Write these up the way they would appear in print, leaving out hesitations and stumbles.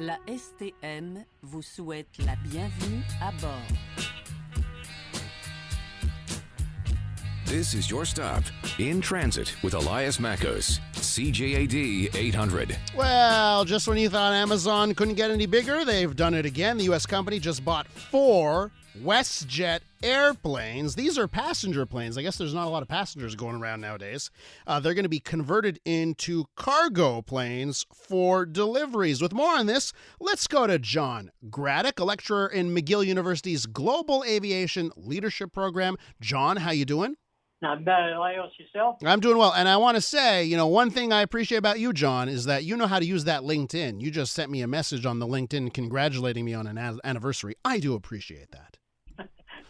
La STM vous souhaite la bienvenue à bord. This is your stop in transit with Elias Makos, CJAD 800. Well, just when you thought Amazon couldn't get any bigger, they've done it again. The U.S. company just bought 4 WestJet airplanes. These are passenger planes. I guess there's not a lot of passengers going around nowadays. They're going to be converted into cargo planes for deliveries. With more on this, let's go to John Gradek, a lecturer in McGill University's Global Aviation Leadership Program. John, how you doing? Not bad, Elias, yourself? I'm doing well. And I want to say, one thing I appreciate about you, John, is that you know how to use that LinkedIn. You just sent me a message on the LinkedIn congratulating me on an anniversary. I do appreciate that.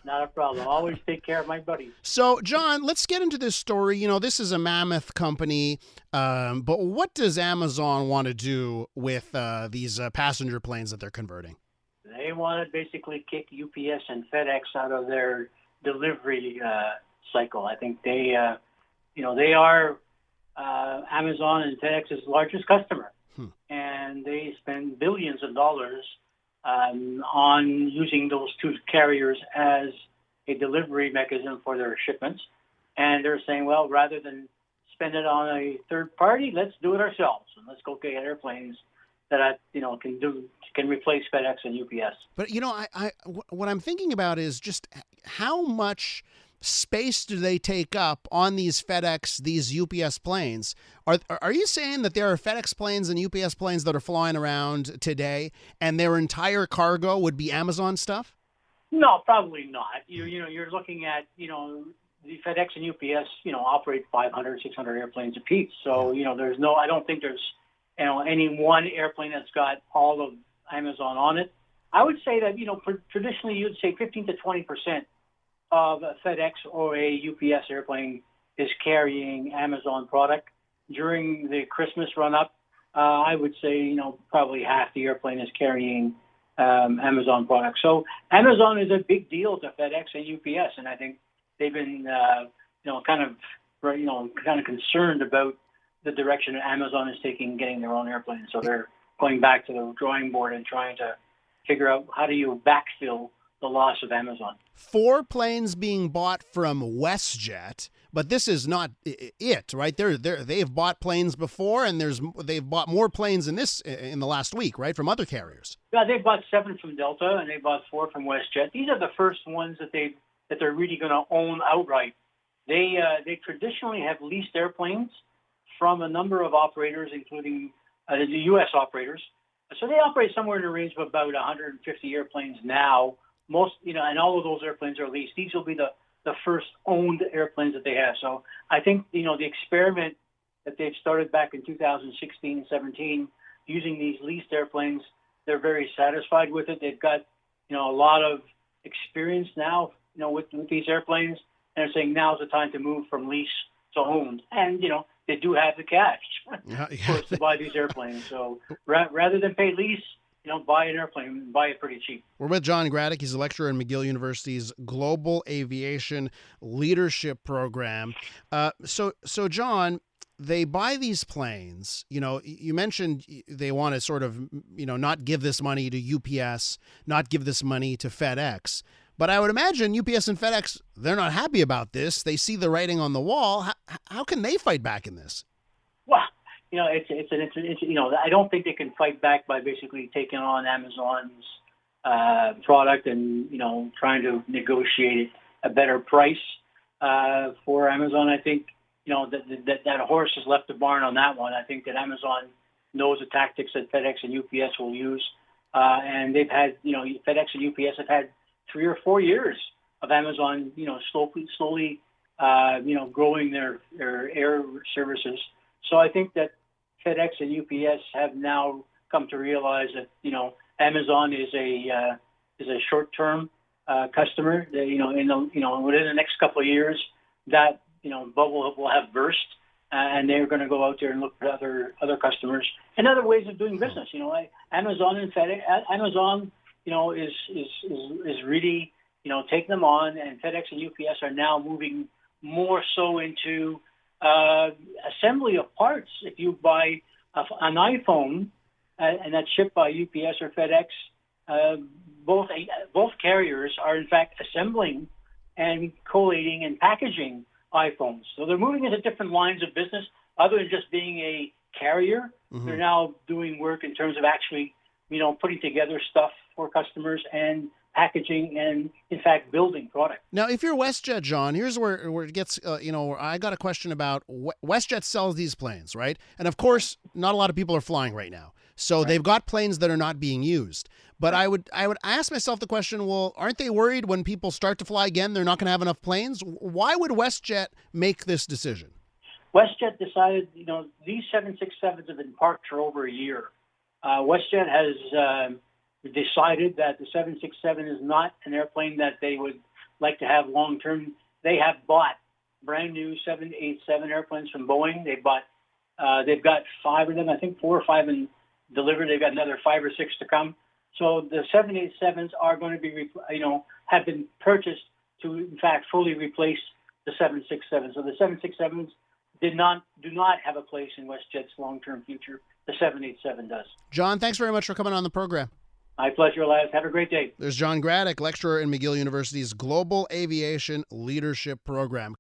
Not a problem. Always take care of my buddies. So, John, let's get into this story. This is a mammoth company, but what does Amazon want to do with these passenger planes that they're converting? They want to basically kick UPS and FedEx out of their delivery cycle. I think they are Amazon and FedEx's largest customer, and they spend billions of dollars on using those two carriers as a delivery mechanism for their shipments. And they're saying, well, rather than spend it on a third party, let's do it ourselves. And let's go get airplanes that can replace FedEx and UPS. But, what I'm thinking about is just how much space do they take up on these FedEx, these UPS planes? Are you saying that there are FedEx planes and UPS planes that are flying around today and their entire cargo would be Amazon stuff? No, probably not. You're looking at, the FedEx and UPS, operate 500, 600 airplanes apiece. So, I don't think there's, any one airplane that's got all of Amazon on it. I would say that, traditionally you'd say 15 to 20% of a FedEx or a UPS airplane is carrying Amazon product. During the Christmas run-up, I would say, probably half the airplane is carrying Amazon product. So Amazon is a big deal to FedEx and UPS, and I think they've been, kind of concerned about the direction that Amazon is taking, getting their own airplanes. So they're going back to the drawing board and trying to figure out how do you backfill the loss of Amazon. 4 planes being bought from WestJet, but this is not it, right? They've bought planes before, and they've bought more planes in the last week, right, from other carriers. Yeah, they bought 7 from Delta, and they bought 4 from WestJet. These are the first ones that they're really going to own outright. They traditionally have leased airplanes from a number of operators, including the U.S. operators. So they operate somewhere in the range of about 150 airplanes now. Most, and all of those airplanes are leased. These will be the first owned airplanes that they have. So I think, the experiment that they've started back in 2016 and 17, using these leased airplanes, they're very satisfied with it. They've got, a lot of experience now, with these airplanes, and they're saying now's the time to move from lease to owned. And, they do have the cash, of course, to buy these airplanes. So rather than pay lease, buy an airplane, buy it pretty cheap. We're with John Gradek. He's a lecturer in McGill University's Global Aviation Leadership Program. So John, they buy these planes. You mentioned they want to sort of, not give this money to UPS, not give this money to FedEx. But I would imagine UPS and FedEx, they're not happy about this. They see the writing on the wall. How can they fight back in this? Well, I don't think they can fight back by basically taking on Amazon's product and, trying to negotiate a better price for Amazon. I think, that horse has left the barn on that one. I think that Amazon knows the tactics that FedEx and UPS will use. And they've had, FedEx and UPS have had 3 or 4 years of Amazon, slowly, growing their air services. So I think that FedEx and UPS have now come to realize that Amazon is a short-term customer. Within the next couple of years, that bubble will have burst, and they're going to go out there and look for other customers and other ways of doing business. Amazon and FedEx, Amazon, is really taking them on, and FedEx and UPS are now moving more so into assembly of parts. If you buy an iPhone and that's shipped by UPS or FedEx. Both carriers are in fact assembling and collating and packaging iPhones. So they're moving into different lines of business other than just being a carrier. Mm-hmm. They're now doing work in terms of actually, putting together stuff for customers and packaging and, in fact, building product. Now, if you're WestJet, John, here's where it gets, I got a question about WestJet sells these planes, right? And of course, not a lot of people are flying right now. So they've got planes that are not being used. But I would ask myself the question, well, aren't they worried when people start to fly again, they're not going to have enough planes? Why would WestJet make this decision? WestJet decided, these 767s have been parked for over a year. WestJet has decided that the 767 is not an airplane that they would like to have long term. They have bought brand new 787 airplanes from Boeing. They've got 5 of them, I think 4 or 5 in delivered. They've got another 5 or 6 to come. So the 787s are going to be, have been purchased to, in fact, fully replace the 767. So the 767s do not have a place in WestJet's long-term future. The 787 does. John, thanks very much for coming on the program. My pleasure, Elias. Have a great day. There's John Gradek, lecturer in McGill University's Global Aviation Leadership Program.